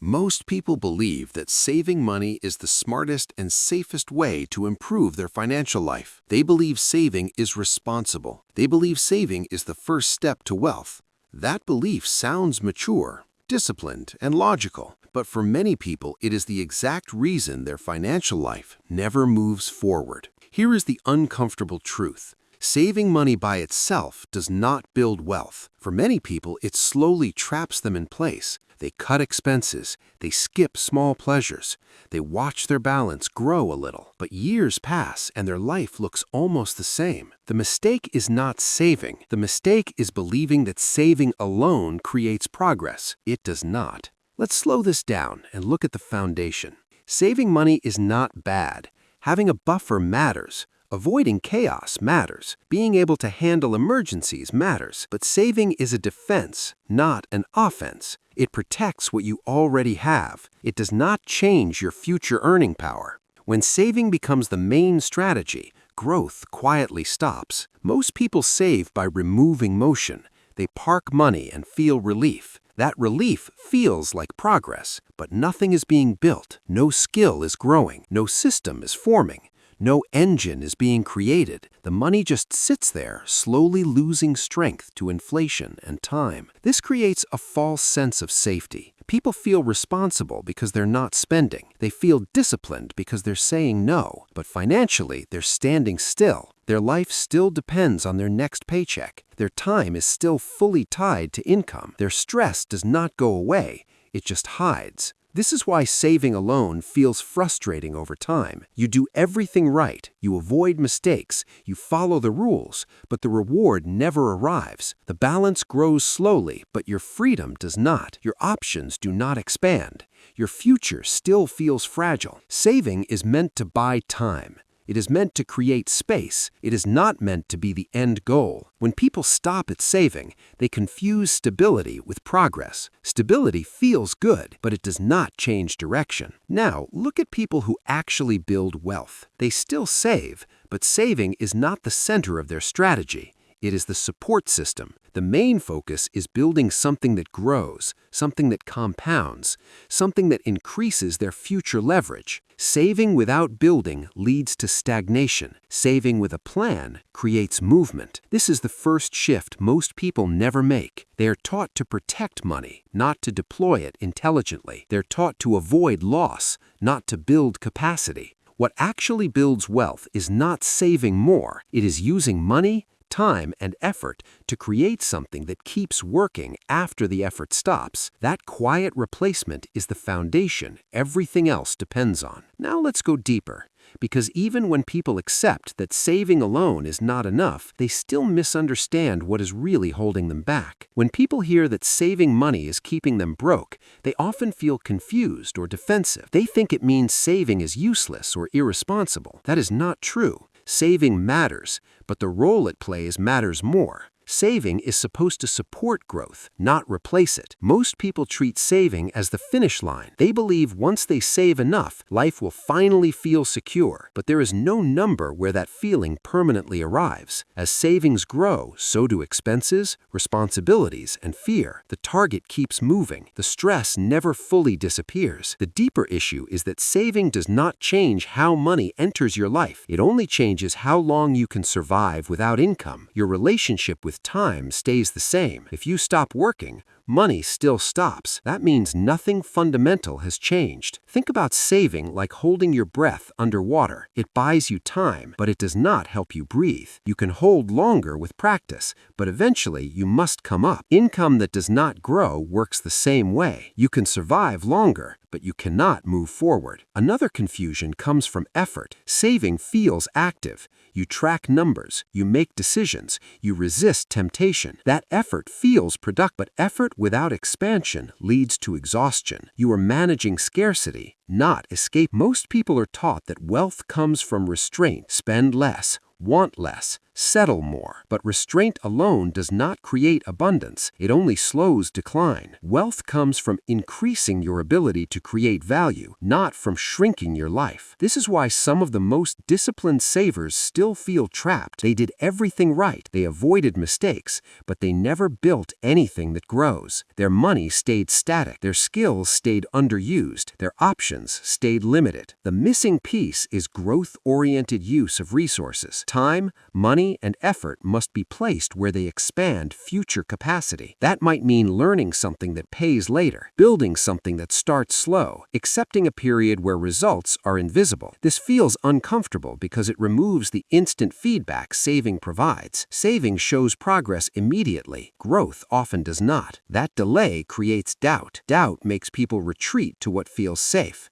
Most people believe that saving money is the smartest and safest way to improve their financial life. They believe saving is responsible. They believe saving is the first step to wealth. That belief sounds mature, disciplined, and logical, but for many people it is the exact reason their financial life never moves forward. Here is the uncomfortable truth. Saving money by itself does not build wealth. For many people, it slowly traps them in place. They cut expenses, they skip small pleasures, they watch their balance grow a little. But years pass and their life looks almost the same. The mistake is not saving. The mistake is believing that saving alone creates progress. It does not. Let's slow this down and look at the foundation. Saving money is not bad. Having a buffer matters. Avoiding chaos matters. Being able to handle emergencies matters. But saving is a defense, not an offense. It protects what you already have. It does not change your future earning power. When saving becomes the main strategy, growth quietly stops. Most people save by removing motion. They park money and feel relief. That relief feels like progress, but nothing is being built. No skill is growing. No system is forming. No engine is being created. The money just sits there, slowly losing strength to inflation and time. This creates a false sense of safety. People feel responsible because they're not spending. They feel disciplined because they're saying no. But financially, they're standing still. Their life still depends on their next paycheck. Their time is still fully tied to income. Their stress does not go away. It just hides. This is why saving alone feels frustrating over time. You do everything right, you avoid mistakes, you follow the rules, but the reward never arrives. The balance grows slowly, but your freedom does not. Your options do not expand. Your future still feels fragile. Saving is meant to buy time. It is meant to create space. It is not meant to be the end goal. When people stop at saving, they confuse stability with progress. Stability feels good, but it does not change direction. Now, look at people who actually build wealth. They still save, but saving is not the center of their strategy. It is the support system. The main focus is building something that grows, something that compounds, something that increases their future leverage. Saving without building leads to stagnation. Saving with a plan creates movement. This is the first shift most people never make. They are taught to protect money, not to deploy it intelligently. They're taught to avoid loss, not to build capacity. What actually builds wealth is not saving more. It is using money, time, and effort to create something that keeps working after the effort stops. That quiet replacement is the foundation everything else depends on. Now let's go deeper, because even when people accept that saving alone is not enough, they still misunderstand what is really holding them back. When people hear that saving money is keeping them broke, they often feel confused or defensive. They think it means saving is useless or irresponsible. That is not true. Saving matters, but the role it plays matters more. Saving is supposed to support growth, not replace it. Most people treat saving as the finish line. They believe once they save enough, life will finally feel secure. But there is no number where that feeling permanently arrives. As savings grow, so do expenses, responsibilities, and fear. The target keeps moving. The stress never fully disappears. The deeper issue is that saving does not change how money enters your life. It only changes how long you can survive without income. Your relationship with time stays the same. If you stop working, money still stops. That means nothing fundamental has changed. Think about saving like holding your breath underwater. It buys you time, but it does not help you breathe. You can hold longer with practice, but eventually you must come up. Income that does not grow works the same way. You can survive longer, but you cannot move forward. Another confusion comes from effort. Saving feels active. You track numbers, you make decisions, you resist temptation. That effort feels productive, but effort without expansion leads to exhaustion. You are managing scarcity, not escape. Most people are taught that wealth comes from restraint. Spend less, want less, settle more. But restraint alone does not create abundance. It only slows decline. Wealth comes from increasing your ability to create value, not from shrinking your life. This is why some of the most disciplined savers still feel trapped. They did everything right. They avoided mistakes, but they never built anything that grows. Their money stayed static. Their skills stayed underused. Their options stayed limited. The missing piece is growth-oriented use of resources. Time, money, and effort must be placed where they expand future capacity. That might mean learning something that pays later, building something that starts slow, accepting a period where results are invisible. This feels uncomfortable because it removes the instant feedback saving provides. Saving shows progress immediately. Growth often does not. That delay creates doubt. Doubt makes people retreat to what feels safe.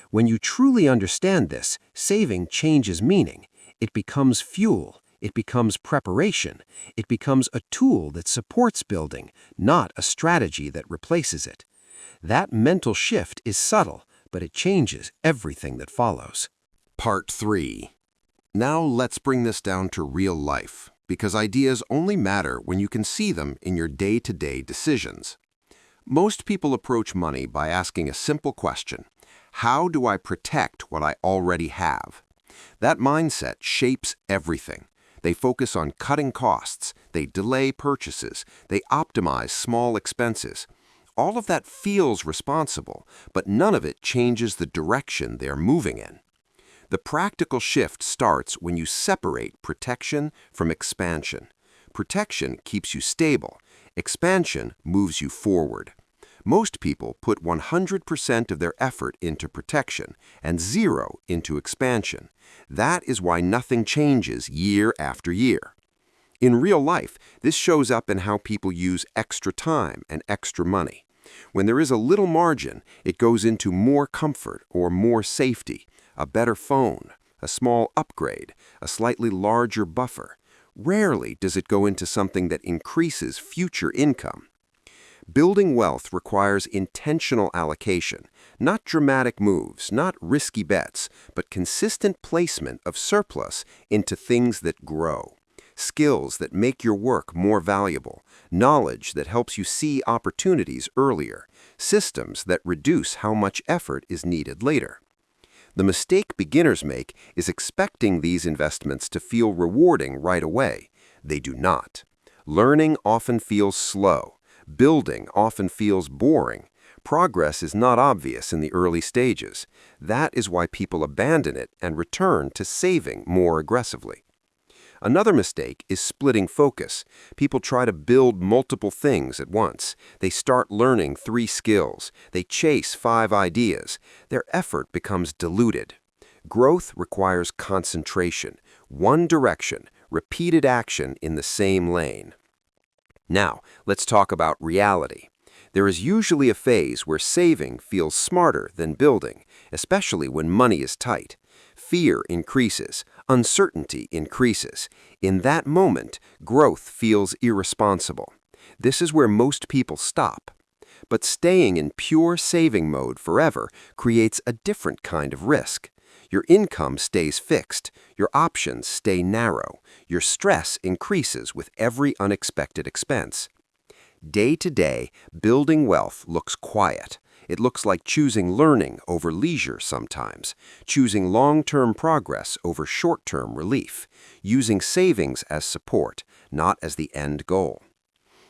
When you truly understand this, saving changes meaning. It becomes fuel. It becomes preparation. It becomes a tool that supports building, not a strategy that replaces it. That mental shift is subtle, but it changes everything that follows. Part 3. Now let's bring this down to real life, because ideas only matter when you can see them in your day-to-day decisions. Most people approach money by asking a simple question: how do I protect what I already have? That mindset shapes everything. They focus on cutting costs, they delay purchases, they optimize small expenses. All of that feels responsible, but none of it changes the direction they're moving in. The practical shift starts when you separate protection from expansion. Protection keeps you stable. Expansion moves you forward. Most people put 100% of their effort into protection and 0 into expansion. That is why nothing changes year after year. In real life, this shows up in how people use extra time and extra money. When there is a little margin, it goes into more comfort or more safety, a better phone, a small upgrade, a slightly larger buffer. Rarely does it go into something that increases future income. Building wealth requires intentional allocation, not dramatic moves, not risky bets, but consistent placement of surplus into things that grow. Skills that make your work more valuable, knowledge that helps you see opportunities earlier, systems that reduce how much effort is needed later. The mistake beginners make is expecting these investments to feel rewarding right away. They do not. Learning often feels slow. Building often feels boring. Progress is not obvious in the early stages. That is why people abandon it and return to saving more aggressively. Another mistake is splitting focus. People try to build multiple things at once. They start learning 3 skills. They chase 5 ideas. Their effort becomes diluted. Growth requires concentration, one direction, repeated action in the same lane. Now, let's talk about reality. There is usually a phase where saving feels smarter than building, especially when money is tight. Fear increases, uncertainty increases. In that moment, growth feels irresponsible. This is where most people stop. But staying in pure saving mode forever creates a different kind of risk. Your income stays fixed, your options stay narrow, your stress increases with every unexpected expense. Day to day, building wealth looks quiet. It looks like choosing learning over leisure sometimes, choosing long-term progress over short-term relief, using savings as support, not as the end goal.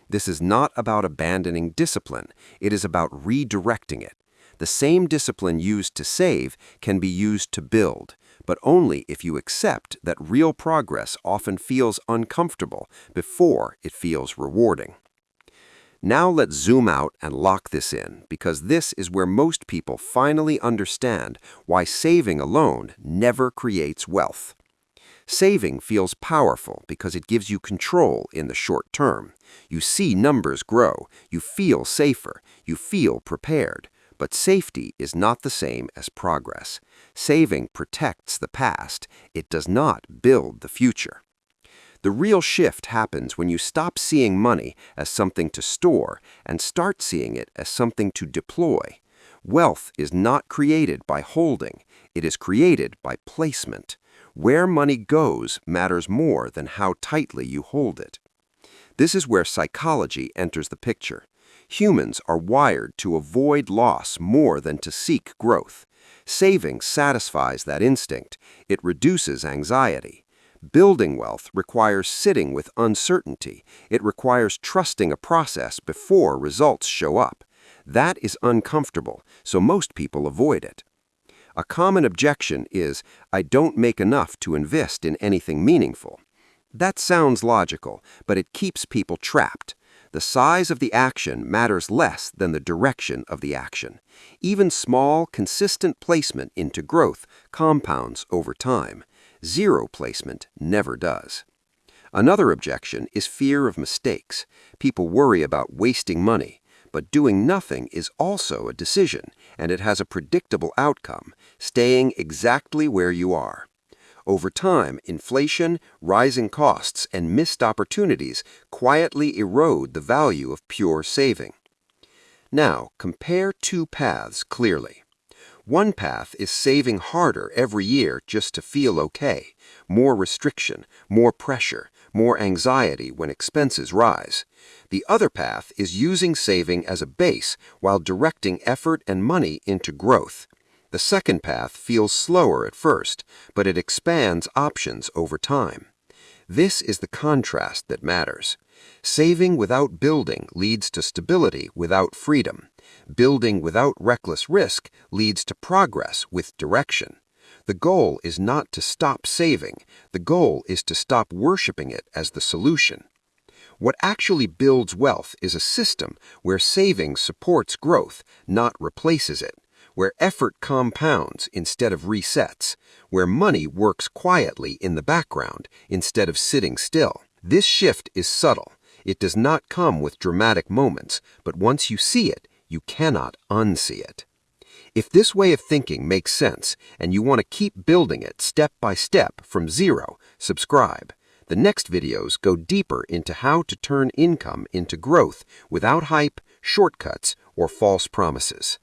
This is not about abandoning discipline, it is about redirecting it. The same discipline used to save can be used to build, but only if you accept that real progress often feels uncomfortable before it feels rewarding. Now let's zoom out and lock this in, because this is where most people finally understand why saving alone never creates wealth. Saving feels powerful because it gives you control in the short term. You see numbers grow, you feel safer, you feel prepared. But safety is not the same as progress. Saving protects the past. It does not build the future. The real shift happens when you stop seeing money as something to store and start seeing it as something to deploy. Wealth is not created by holding. It is created by placement. Where money goes matters more than how tightly you hold it. This is where psychology enters the picture. Humans are wired to avoid loss more than to seek growth. Saving satisfies that instinct. It reduces anxiety. Building wealth requires sitting with uncertainty. It requires trusting a process before results show up. That is uncomfortable, so most people avoid it. A common objection is, I don't make enough to invest in anything meaningful. That sounds logical, but it keeps people trapped. The size of the action matters less than the direction of the action. Even small, consistent placement into growth compounds over time. Zero placement never does. Another objection is fear of mistakes. People worry about wasting money, but doing nothing is also a decision, and it has a predictable outcome, staying exactly where you are. Over time, inflation, rising costs, and missed opportunities quietly erode the value of pure saving. Now, compare two paths clearly. One path is saving harder every year just to feel okay. More restriction, more pressure, more anxiety when expenses rise. The other path is using saving as a base while directing effort and money into growth. The second path feels slower at first, but it expands options over time. This is the contrast that matters. Saving without building leads to stability without freedom. Building without reckless risk leads to progress with direction. The goal is not to stop saving. The goal is to stop worshiping it as the solution. What actually builds wealth is a system where saving supports growth, not replaces it, where effort compounds instead of resets, where money works quietly in the background instead of sitting still. This shift is subtle. It does not come with dramatic moments, but once you see it, you cannot unsee it. If this way of thinking makes sense and you want to keep building it step by step from zero, subscribe. The next videos go deeper into how to turn income into growth without hype, shortcuts, or false promises.